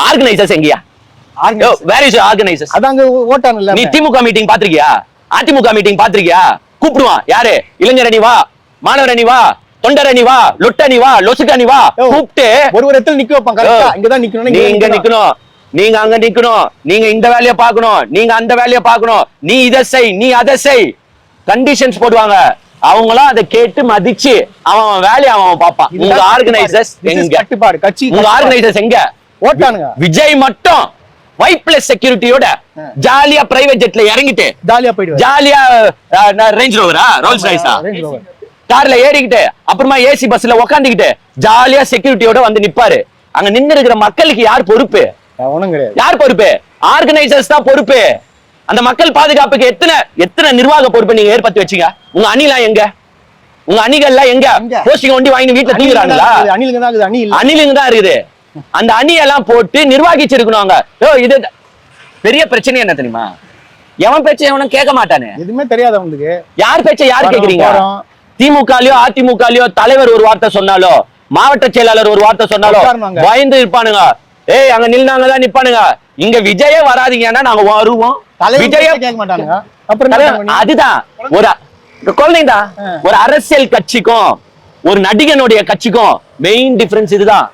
Organisers எங்கயா? Where is organisers? அதாங்க ஓட்டானல்ல. நீ திமுக மீட்டிங் பாத்திருக்கியா? அதிமுக மீட்டிங் பாத்திருக்கியா? கூப்பிடுவான் யாரு? இளைஞர் அணி வா, மாணவர் அணி வா, தொண்டர் அணி வா, லொட்டணி வா, லொசுக்கணி வா கூப்பிட்டு ஒரு இடத்துல நிக்க வைப்பாங்க. கரெக்ட்டா இங்கதான் நிக்கணும். நீ இங்க நிக்கணும், நீங்க அங்க நிக்கணும், நீங்க இந்த வேலையை பார்க்கணும், நீங்க அந்த வேலையை பார்க்கணும், நீ இதை செய், நீ அதை செய், கண்டிஷன்ஸ் போடுவாங்க. அவங்களாம் அதை கேட்டு மதிச்சு அவன் வேலையை அவன் பார்ப்பான். உங்க ஆர்கனைசர்ஸ் எங்க? கட்சி உங்க ஆர்கனைசர்ஸ் எங்க? ஓட்டானுங்க. விஜய் மட்டும் ஒயிட் பிளஸ் செக்யூரிட்டியோட ஜாலியா பிரைவேட் ஜெட்ல இறங்கிட்டு ஜாலியா போயிடுவாரு. ஜாலியா ரேஞ்ச் ரோவரா, ரோல்ஸ் ராய்ஸா கார்ல ஏறிக்கிட்டு அப்புறமா ஏசி பஸ்ல உக்காந்துக்கிட்டு ஜாலியா செக்யூரிட்டியோட வந்து நிப்பாரு. அங்க நின்று இருக்கிற மக்களுக்கு யார் பொறுப்பு? யார் பொறுப்பு? ஆர்கனைசர்ஸ் தான் பொறுப்பு. அந்த மக்கள் பாதுகாப்புக்கு எத்தனை நிர்வாக பொறுப்பு நீங்க ஏற்படுத்தி வச்சீங்க? உங்க அணிலாம் எங்க? உங்க அணிகள்லாம் எங்க? போஸ்டிங் ஒண்டி வாங்கி வீட்டுல தூங்குறாங்களா? அணிலுங்க தான் இருக்குது. அந்த அணியெல்லாம் போட்டு நிர்வாகிச்சிருக்கணும். இது பெரிய பிரச்சனை என்ன தெரியுமா? எவன் பேச்ச எவனும் கேட்க மாட்டானே. எதுவுமே தெரியாது அவங்களுக்கு. யார் பேச்ச யார் கேக்குறீங்க? திமுகலயோ அதிமுகலயோ தலைவர் ஒரு வார்த்தை சொன்னாலோ, மாவட்ட செயலாளர் ஒரு வார்த்தை சொன்னாலோ பயந்து இருப்பானுங்க. ஏய் அங்க நின்னாங்கதான் நிப்பானுங்க. இங்க விஜயே வராதீங்கன்னா நாங்க வருவோம். விஜயே கேட்க மாட்டானுங்க. அதுதான் ஒரு குழந்தைங்க. ஒரு அரசியல் கட்சிக்கும் ஒரு நடிகனுடைய கட்சிக்கும் மெயின் டிஃபரன்ஸ் இதுதான்.